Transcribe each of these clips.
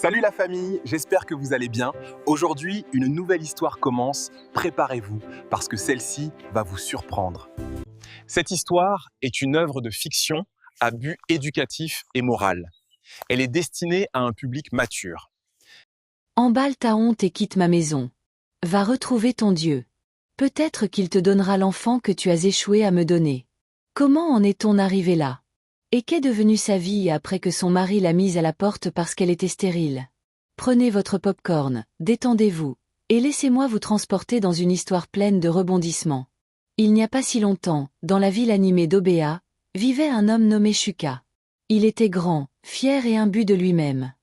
Salut la famille, j'espère que vous allez bien. Aujourd'hui, une nouvelle histoire commence. Préparez-vous, parce que celle-ci va vous surprendre. Cette histoire est une œuvre de fiction à but éducatif et moral. Elle est destinée à un public mature. Emballe ta honte et quitte ma maison. Va retrouver ton Dieu. Peut-être qu'il te donnera l'enfant que tu as échoué à me donner. Comment en est-on arrivé là? Et qu'est devenue sa vie après que son mari l'a mise à la porte parce qu'elle était stérile? Prenez votre pop-corn, détendez-vous, et laissez-moi vous transporter dans une histoire pleine de rebondissements. Il n'y a pas si longtemps, dans la ville animée d'Obéa, vivait un homme nommé Shuka. Il était grand, fier et imbu de lui-même.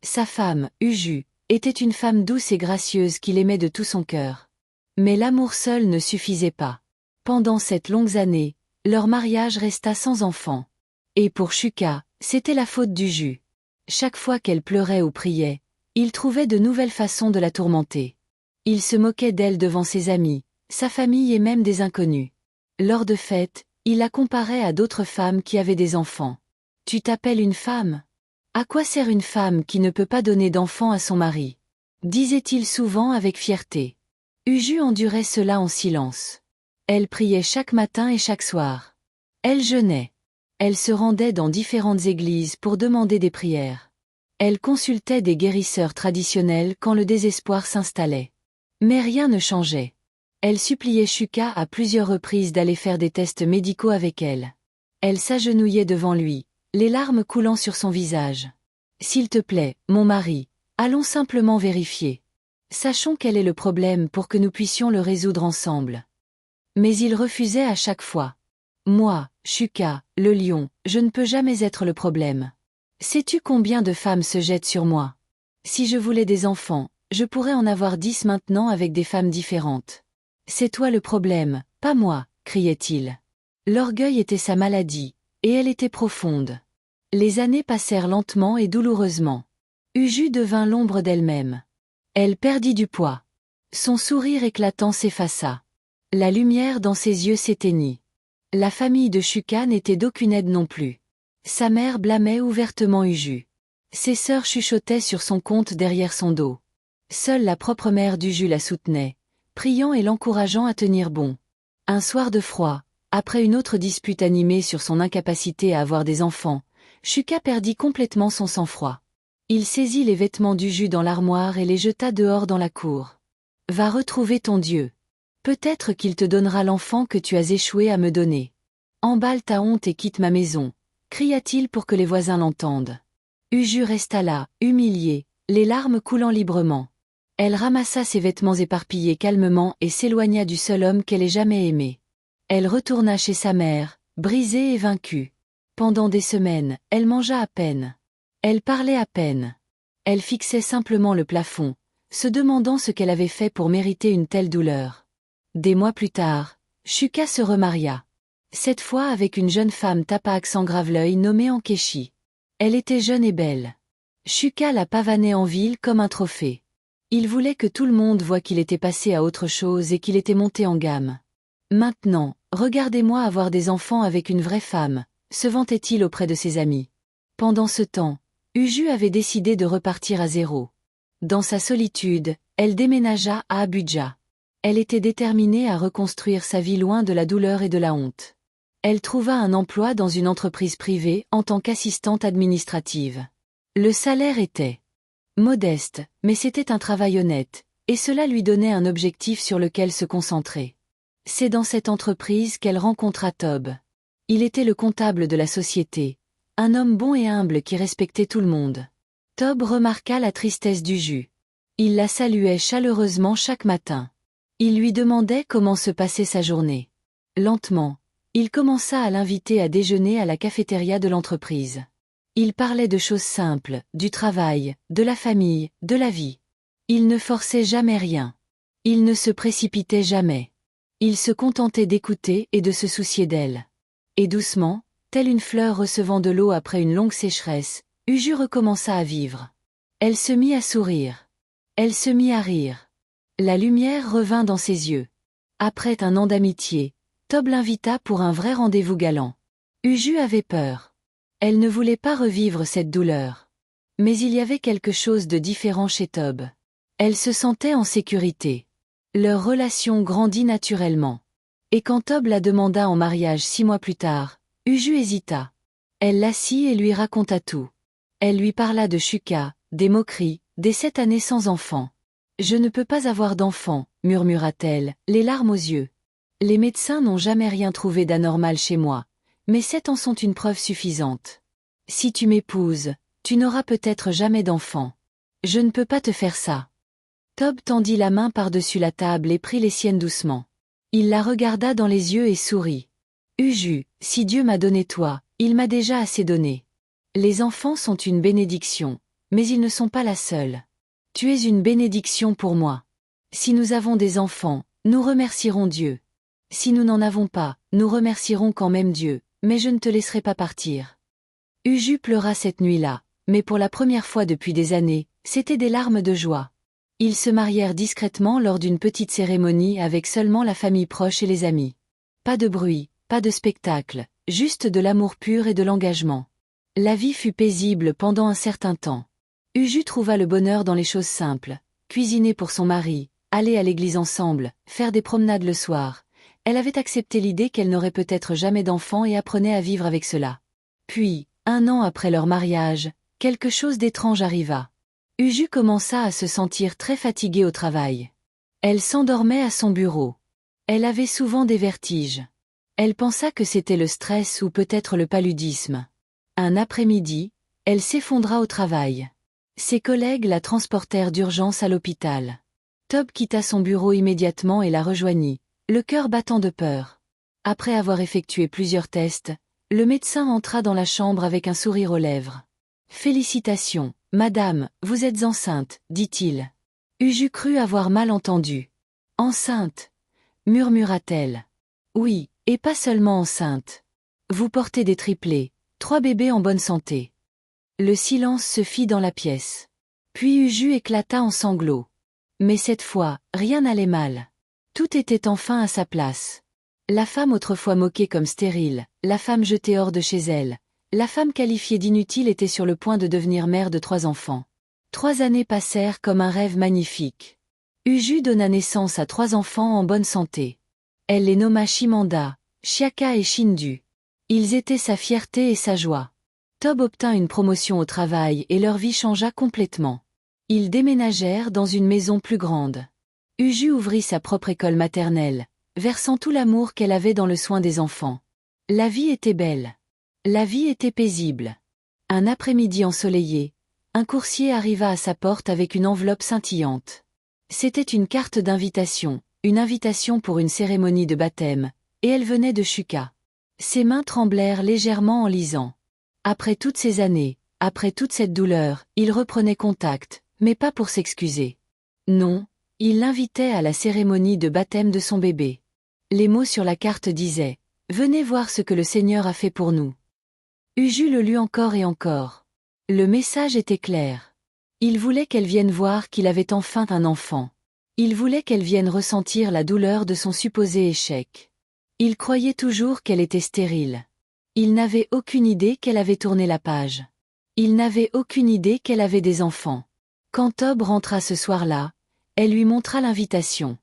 Sa femme, Uju, était une femme douce et gracieuse qu'il aimait de tout son cœur. Mais l'amour seul ne suffisait pas. Pendant cette longue année, leur mariage resta sans enfant. Et pour Shuka, c'était la faute d'Uju. Chaque fois qu'elle pleurait ou priait, il trouvait de nouvelles façons de la tourmenter. Il se moquait d'elle devant ses amis, sa famille et même des inconnus. Lors de fêtes, il la comparait à d'autres femmes qui avaient des enfants. « Tu t'appelles une femme? À quoi sert une femme qui ne peut pas donner d'enfant à son mari ?» disait-il souvent avec fierté. Uju endurait cela en silence. Elle priait chaque matin et chaque soir. Elle jeûnait. Elle se rendait dans différentes églises pour demander des prières. Elle consultait des guérisseurs traditionnels quand le désespoir s'installait. Mais rien ne changeait. Elle suppliait Shuka à plusieurs reprises d'aller faire des tests médicaux avec elle. Elle s'agenouillait devant lui, les larmes coulant sur son visage. « S'il te plaît, mon mari, allons simplement vérifier. Sachons quel est le problème pour que nous puissions le résoudre ensemble. » Mais il refusait à chaque fois. « Moi, Shuka, le lion, je ne peux jamais être le problème. Sais-tu combien de femmes se jettent sur moi? Si je voulais des enfants, je pourrais en avoir 10 maintenant avec des femmes différentes. C'est toi le problème, pas moi, criait-il. L'orgueil était sa maladie, et elle était profonde. Les années passèrent lentement et douloureusement. Uju devint l'ombre d'elle-même. Elle perdit du poids. Son sourire éclatant s'effaça. La lumière dans ses yeux s'éteignit. La famille de Shuka n'était d'aucune aide non plus. Sa mère blâmait ouvertement Uju. Ses sœurs chuchotaient sur son compte derrière son dos. Seule la propre mère d'Uju la soutenait, priant et l'encourageant à tenir bon. Un soir de froid, après une autre dispute animée sur son incapacité à avoir des enfants, Shuka perdit complètement son sang-froid. Il saisit les vêtements d'Uju dans l'armoire et les jeta dehors dans la cour. « Va retrouver ton Dieu. Peut-être qu'il te donnera l'enfant que tu as échoué à me donner. Emballe ta honte et quitte ma maison, » cria-t-il pour que les voisins l'entendent. Uju resta là, humiliée, les larmes coulant librement. Elle ramassa ses vêtements éparpillés calmement et s'éloigna du seul homme qu'elle ait jamais aimé. Elle retourna chez sa mère, brisée et vaincue. Pendant des semaines, elle mangea à peine. Elle parlait à peine. Elle fixait simplement le plafond, se demandant ce qu'elle avait fait pour mériter une telle douleur. Des mois plus tard, Shuka se remaria. Cette fois avec une jeune femme Tapaak sans Graveleuil nommée Ankeshi. Elle était jeune et belle. Shuka la pavanait en ville comme un trophée. Il voulait que tout le monde voie qu'il était passé à autre chose et qu'il était monté en gamme. Maintenant, regardez-moi avoir des enfants avec une vraie femme, se vantait-il auprès de ses amis. Pendant ce temps, Uju avait décidé de repartir à zéro. Dans sa solitude, elle déménagea à Abuja. Elle était déterminée à reconstruire sa vie loin de la douleur et de la honte. Elle trouva un emploi dans une entreprise privée en tant qu'assistante administrative. Le salaire était modeste, mais c'était un travail honnête, et cela lui donnait un objectif sur lequel se concentrer. C'est dans cette entreprise qu'elle rencontra Tob. Il était le comptable de la société, un homme bon et humble qui respectait tout le monde. Tob remarqua la tristesse d'Uju. Il la saluait chaleureusement chaque matin. Il lui demandait comment se passait sa journée. Lentement, il commença à l'inviter à déjeuner à la cafétéria de l'entreprise. Il parlait de choses simples, du travail, de la famille, de la vie. Il ne forçait jamais rien. Il ne se précipitait jamais. Il se contentait d'écouter et de se soucier d'elle. Et doucement, telle une fleur recevant de l'eau après une longue sécheresse, Uju recommença à vivre. Elle se mit à sourire. Elle se mit à rire. La lumière revint dans ses yeux. Après un an d'amitié, Tob l'invita pour un vrai rendez-vous galant. Uju avait peur. Elle ne voulait pas revivre cette douleur. Mais il y avait quelque chose de différent chez Tob. Elle se sentait en sécurité. Leur relation grandit naturellement. Et quand Tob la demanda en mariage 6 mois plus tard, Uju hésita. Elle l'assit et lui raconta tout. Elle lui parla de Shuka, des moqueries, des 7 années sans enfant. « Je ne peux pas avoir d'enfant, murmura-t-elle, les larmes aux yeux. Les médecins n'ont jamais rien trouvé d'anormal chez moi, mais 7 ans sont une preuve suffisante. Si tu m'épouses, tu n'auras peut-être jamais d'enfant. Je ne peux pas te faire ça. » Tob tendit la main par-dessus la table et prit les siennes doucement. Il la regarda dans les yeux et sourit. « Uju, si Dieu m'a donné toi, il m'a déjà assez donné. Les enfants sont une bénédiction, mais ils ne sont pas la seule. Tu es une bénédiction pour moi. Si nous avons des enfants, nous remercierons Dieu. Si nous n'en avons pas, nous remercierons quand même Dieu, mais je ne te laisserai pas partir. » Uju pleura cette nuit-là, mais pour la première fois depuis des années, c'étaient des larmes de joie. Ils se marièrent discrètement lors d'une petite cérémonie avec seulement la famille proche et les amis. Pas de bruit, pas de spectacle, juste de l'amour pur et de l'engagement. La vie fut paisible pendant un certain temps. Uju trouva le bonheur dans les choses simples, cuisiner pour son mari, aller à l'église ensemble, faire des promenades le soir. Elle avait accepté l'idée qu'elle n'aurait peut-être jamais d'enfant et apprenait à vivre avec cela. Puis, 1 an après leur mariage, quelque chose d'étrange arriva. Uju commença à se sentir très fatiguée au travail. Elle s'endormait à son bureau. Elle avait souvent des vertiges. Elle pensa que c'était le stress ou peut-être le paludisme. Un après-midi, elle s'effondra au travail. Ses collègues la transportèrent d'urgence à l'hôpital. Tob quitta son bureau immédiatement et la rejoignit, le cœur battant de peur. Après avoir effectué plusieurs tests, le médecin entra dans la chambre avec un sourire aux lèvres. « Félicitations, madame, vous êtes enceinte, dit-il. » Uju crut avoir mal entendu. « Enceinte » murmura-t-elle. « Oui, et pas seulement enceinte. Vous portez des triplés, 3 bébés en bonne santé. » Le silence se fit dans la pièce. Puis Uju éclata en sanglots. Mais cette fois, rien n'allait mal. Tout était enfin à sa place. La femme autrefois moquée comme stérile, la femme jetée hors de chez elle, la femme qualifiée d'inutile était sur le point de devenir mère de 3 enfants. 3 années passèrent comme un rêve magnifique. Uju donna naissance à 3 enfants en bonne santé. Elle les nomma Shimanda, Chiaka et Shindu. Ils étaient sa fierté et sa joie. Tob obtint une promotion au travail et leur vie changea complètement. Ils déménagèrent dans une maison plus grande. Uju ouvrit sa propre école maternelle, versant tout l'amour qu'elle avait dans le soin des enfants. La vie était belle. La vie était paisible. Un après-midi ensoleillé, un coursier arriva à sa porte avec une enveloppe scintillante. C'était une carte d'invitation, une invitation pour une cérémonie de baptême, et elle venait de Shuka. Ses mains tremblèrent légèrement en lisant. Après toutes ces années, après toute cette douleur, il reprenait contact, mais pas pour s'excuser. Non, il l'invitait à la cérémonie de baptême de son bébé. Les mots sur la carte disaient « Venez voir ce que le Seigneur a fait pour nous ». Uju le lut encore et encore. Le message était clair. Il voulait qu'elle vienne voir qu'il avait enfin un enfant. Il voulait qu'elle vienne ressentir la douleur de son supposé échec. Il croyait toujours qu'elle était stérile. Il n'avait aucune idée qu'elle avait tourné la page. Il n'avait aucune idée qu'elle avait des enfants. Quand Tob rentra ce soir-là, elle lui montra l'invitation.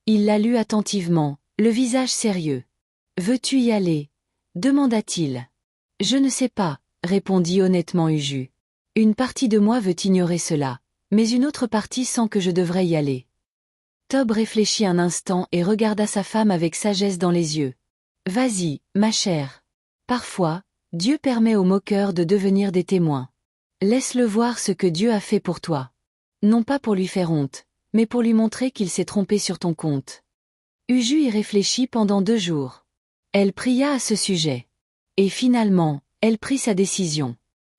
Il la lut attentivement, le visage sérieux. « Veux-tu y aller ?» demanda-t-il. « Je ne sais pas, » répondit honnêtement Uju. « Une partie de moi veut ignorer cela, mais une autre partie sent que je devrais y aller. » Tob réfléchit un instant et regarda sa femme avec sagesse dans les yeux. « Vas-y, ma chère. Parfois, Dieu permet aux moqueurs de devenir des témoins. Laisse-le voir ce que Dieu a fait pour toi. Non pas pour lui faire honte, mais pour lui montrer qu'il s'est trompé sur ton compte. » Uju y réfléchit pendant 2 jours. Elle pria à ce sujet. Et finalement, elle prit sa décision.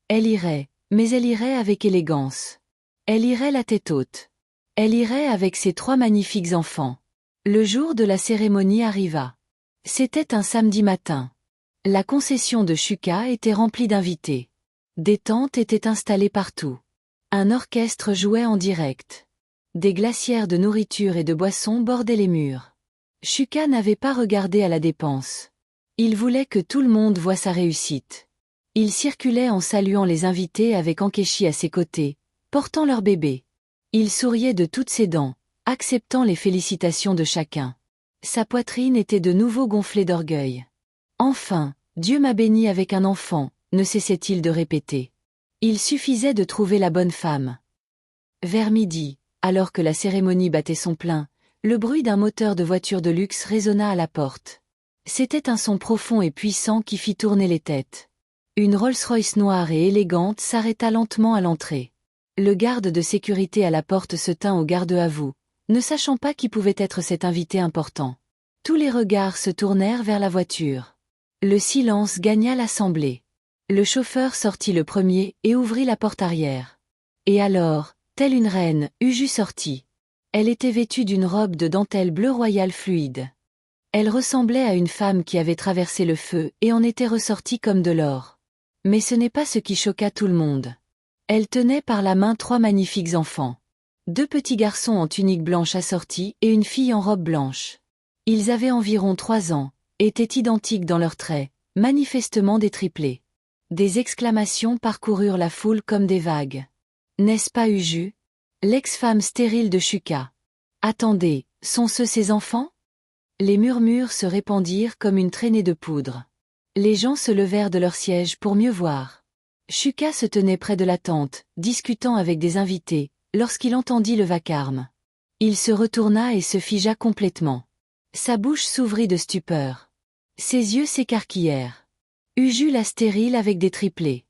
Elle irait, mais elle irait avec élégance. Elle irait la tête haute. Elle irait avec ses 3 magnifiques enfants. Le jour de la cérémonie arriva. C'était un samedi matin. La concession de Shuka était remplie d'invités. Des tentes étaient installées partout. Un orchestre jouait en direct. Des glacières de nourriture et de boissons bordaient les murs. Shuka n'avait pas regardé à la dépense. Il voulait que tout le monde voie sa réussite. Il circulait en saluant les invités avec Ankechi à ses côtés, portant leur bébé. Il souriait de toutes ses dents, acceptant les félicitations de chacun. Sa poitrine était de nouveau gonflée d'orgueil. Enfin, Dieu m'a béni avec un enfant, ne cessait-il de répéter. Il suffisait de trouver la bonne femme. Vers midi, alors que la cérémonie battait son plein, le bruit d'un moteur de voiture de luxe résonna à la porte. C'était un son profond et puissant qui fit tourner les têtes. Une Rolls-Royce noire et élégante s'arrêta lentement à l'entrée. Le garde de sécurité à la porte se tint au garde-à-vous, ne sachant pas qui pouvait être cet invité important. Tous les regards se tournèrent vers la voiture. Le silence gagna l'assemblée. Le chauffeur sortit le premier et ouvrit la porte arrière. Et alors, telle une reine, Uju sortit. Elle était vêtue d'une robe de dentelle bleu royal fluide. Elle ressemblait à une femme qui avait traversé le feu et en était ressortie comme de l'or. Mais ce n'est pas ce qui choqua tout le monde. Elle tenait par la main 3 magnifiques enfants. 2 petits garçons en tunique blanche assortie et une fille en robe blanche. Ils avaient environ 3 ans, étaient identiques dans leurs traits, manifestement des triplés. Des exclamations parcoururent la foule comme des vagues. N'est-ce pas Uju? L'ex-femme stérile de Shuka. Attendez, sont-ce ses enfants? Les murmures se répandirent comme une traînée de poudre. Les gens se levèrent de leur siège pour mieux voir. Shuka se tenait près de la tente, discutant avec des invités, lorsqu'il entendit le vacarme. Il se retourna et se figea complètement. Sa bouche s'ouvrit de stupeur. Ses yeux s'écarquillèrent. Uju la stérile avec des triplés.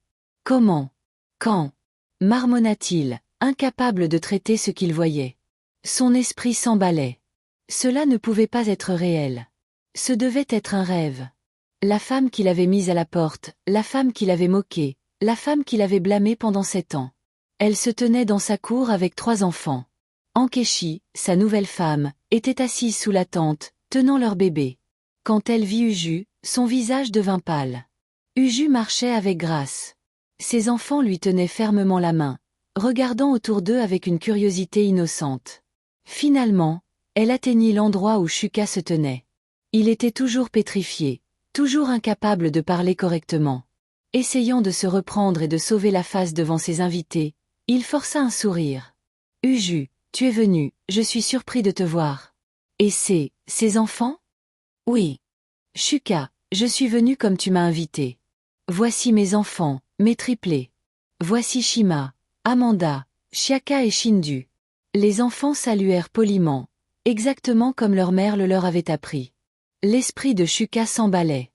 Comment? Quand? Marmonna-t-il, incapable de traiter ce qu'il voyait. Son esprit s'emballait. Cela ne pouvait pas être réel. Ce devait être un rêve. La femme qu'il avait mise à la porte, la femme qu'il avait moquée, la femme qu'il avait blâmée pendant 7 ans. Elle se tenait dans sa cour avec 3 enfants. Ankechi, sa nouvelle femme, était assise sous la tente, tenant leur bébé. Quand elle vit Uju, son visage devint pâle. Uju marchait avec grâce. Ses enfants lui tenaient fermement la main, regardant autour d'eux avec une curiosité innocente. Finalement, elle atteignit l'endroit où Shuka se tenait. Il était toujours pétrifié, toujours incapable de parler correctement. Essayant de se reprendre et de sauver la face devant ses invités, il força un sourire. « Uju, tu es venu, je suis surpris de te voir. Et ses enfants? » « Oui. Shuka, je suis venu comme tu m'as invité. Voici mes enfants, mes triplés. Voici Shima, Amanda, Chiaka et Shindu. » Les enfants saluèrent poliment, exactement comme leur mère le leur avait appris. L'esprit de Shuka s'emballait.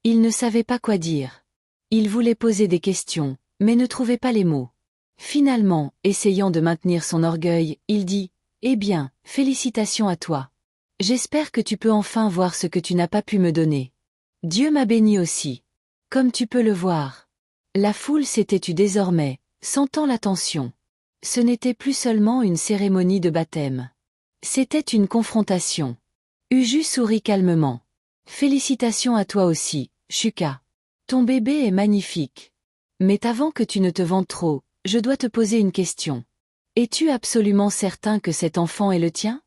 Il ne savait pas quoi dire. Il voulait poser des questions, mais ne trouvait pas les mots. Finalement, essayant de maintenir son orgueil, il dit « Eh bien, félicitations à toi. J'espère que tu peux enfin voir ce que tu n'as pas pu me donner. Dieu m'a béni aussi. Comme tu peux le voir. » La foule s'était tue désormais, sentant la tension. Ce n'était plus seulement une cérémonie de baptême. C'était une confrontation. Uju sourit calmement. « Félicitations à toi aussi, Shuka. Ton bébé est magnifique. Mais avant que tu ne te vantes trop, je dois te poser une question. Es-tu absolument certain que cet enfant est le tien? »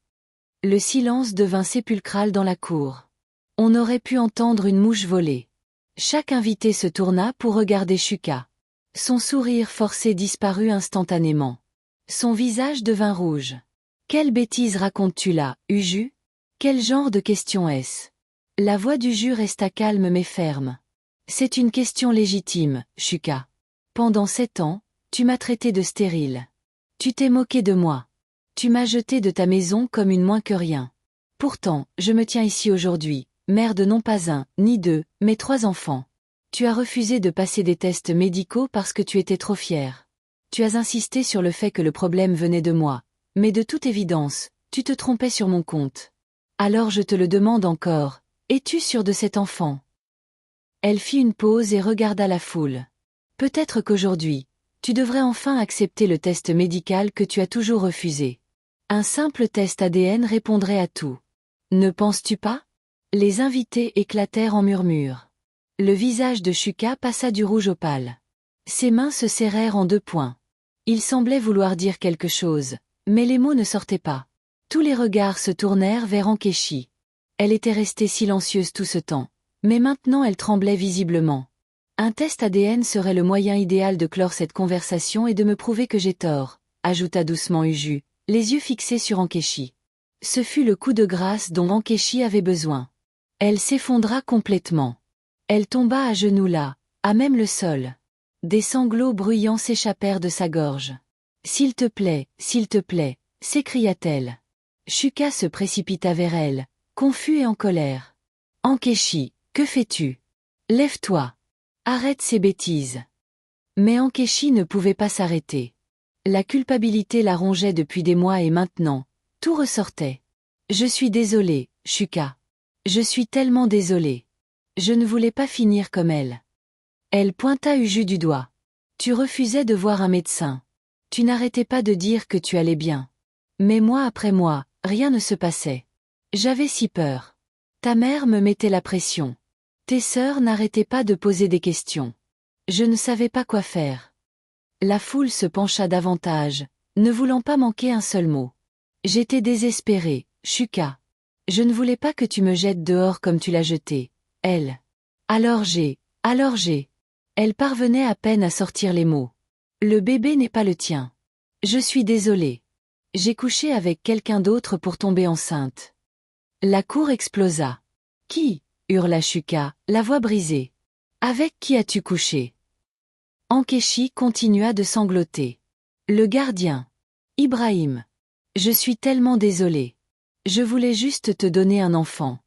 Le silence devint sépulcral dans la cour. On aurait pu entendre une mouche voler. Chaque invité se tourna pour regarder Shuka. Son sourire forcé disparut instantanément. Son visage devint rouge. « Quelle bêtise racontes-tu là, Uju? Quel genre de question est-ce? » La voix d'Uju resta calme mais ferme. « C'est une question légitime, Shuka. Pendant 7 ans, tu m'as traité de stérile. Tu t'es moqué de moi. Tu m'as jeté de ta maison comme une moins que rien. Pourtant, je me tiens ici aujourd'hui, mère de non pas 1, ni 2, mais 3 enfants. Tu as refusé de passer des tests médicaux parce que tu étais trop fière. Tu as insisté sur le fait que le problème venait de moi, mais de toute évidence, tu te trompais sur mon compte. Alors je te le demande encore, es-tu sûre de cet enfant? » Elle fit une pause et regarda la foule. « Peut-être qu'aujourd'hui, tu devrais enfin accepter le test médical que tu as toujours refusé. Un simple test ADN répondrait à tout. Ne penses-tu pas? » Les invités éclatèrent en murmures. Le visage de Shuka passa du rouge au pâle. Ses mains se serrèrent en 2 poings. Il semblait vouloir dire quelque chose, mais les mots ne sortaient pas. Tous les regards se tournèrent vers Ankechi. Elle était restée silencieuse tout ce temps, mais maintenant elle tremblait visiblement. Un test ADN serait le moyen idéal de clore cette conversation et de me prouver que j'ai tort, ajouta doucement Uju, les yeux fixés sur Ankechi. Ce fut le coup de grâce dont Ankechi avait besoin. Elle s'effondra complètement. Elle tomba à genoux là, à même le sol. Des sanglots bruyants s'échappèrent de sa gorge. « S'il te plaît, s'écria-t-elle. Shuka se précipita vers elle, confus et en colère. « Ankechi, que fais-tu? Lève-toi. Arrête ces bêtises. » Mais Ankechi ne pouvait pas s'arrêter. La culpabilité la rongeait depuis des mois et maintenant, tout ressortait. « Je suis désolée, Shuka. Je suis tellement désolée. Je ne voulais pas finir comme elle. » Elle pointa Uju du doigt. « Tu refusais de voir un médecin. Tu n'arrêtais pas de dire que tu allais bien. Mais mois après mois, rien ne se passait. J'avais si peur. Ta mère me mettait la pression. Tes sœurs n'arrêtaient pas de poser des questions. Je ne savais pas quoi faire. » La foule se pencha davantage, ne voulant pas manquer un seul mot. « J'étais désespérée, Shuka. Je ne voulais pas que tu me jettes dehors comme tu l'as jeté. Elle. Alors j'ai. Elle parvenait à peine à sortir les mots. Le bébé n'est pas le tien. Je suis désolée. J'ai couché avec quelqu'un d'autre pour tomber enceinte. » La cour explosa. « Qui? » hurla Shuka, la voix brisée. « Avec qui as-tu couché? » Ankechi continua de sangloter. « Le gardien. Ibrahim. Je suis tellement désolée. Je voulais juste te donner un enfant.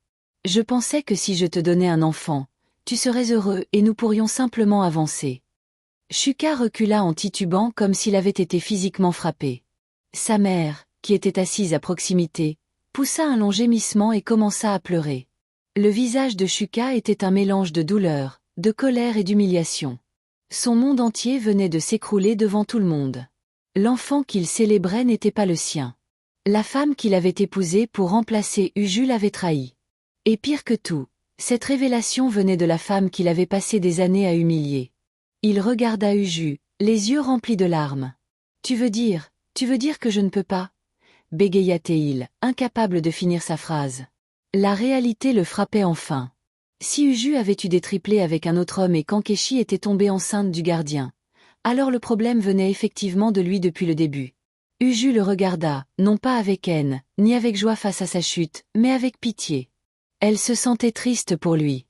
Je pensais que si je te donnais un enfant, tu serais heureux et nous pourrions simplement avancer. » Shuka recula en titubant comme s'il avait été physiquement frappé. Sa mère, qui était assise à proximité, poussa un long gémissement et commença à pleurer. Le visage de Shuka était un mélange de douleur, de colère et d'humiliation. Son monde entier venait de s'écrouler devant tout le monde. L'enfant qu'il célébrait n'était pas le sien. La femme qu'il avait épousée pour remplacer Uju l'avait trahi. Et pire que tout, cette révélation venait de la femme qu'il avait passé des années à humilier. Il regarda Uju, les yeux remplis de larmes. « Tu veux dire que je ne peux pas ?» bégaya-t-il, incapable de finir sa phrase. La réalité le frappait enfin. Si Uju avait eu des triplés avec un autre homme et qu'Ankechi était tombée enceinte du gardien, alors le problème venait effectivement de lui depuis le début. Uju le regarda, non pas avec haine, ni avec joie face à sa chute, mais avec pitié. Elle se sentait triste pour lui.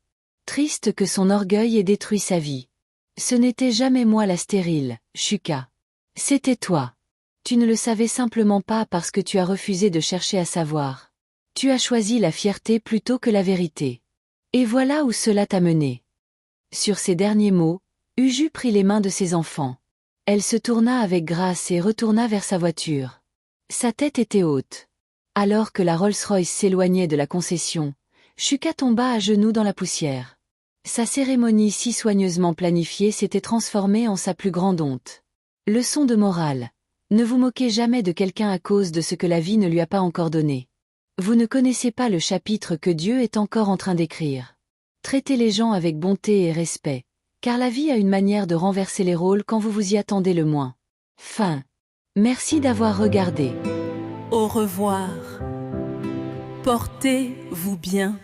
Triste que son orgueil ait détruit sa vie. « Ce n'était jamais moi la stérile, Shuka. C'était toi. Tu ne le savais simplement pas parce que tu as refusé de chercher à savoir. Tu as choisi la fierté plutôt que la vérité. Et voilà où cela t'a mené. » Sur ces derniers mots, Uju prit les mains de ses enfants. Elle se tourna avec grâce et retourna vers sa voiture. Sa tête était haute. Alors que la Rolls-Royce s'éloignait de la concession, Shuka tomba à genoux dans la poussière. Sa cérémonie si soigneusement planifiée s'était transformée en sa plus grande honte. Leçon de morale. Ne vous moquez jamais de quelqu'un à cause de ce que la vie ne lui a pas encore donné. Vous ne connaissez pas le chapitre que Dieu est encore en train d'écrire. Traitez les gens avec bonté et respect, car la vie a une manière de renverser les rôles quand vous vous y attendez le moins. Fin. Merci d'avoir regardé. Au revoir. Portez-vous bien.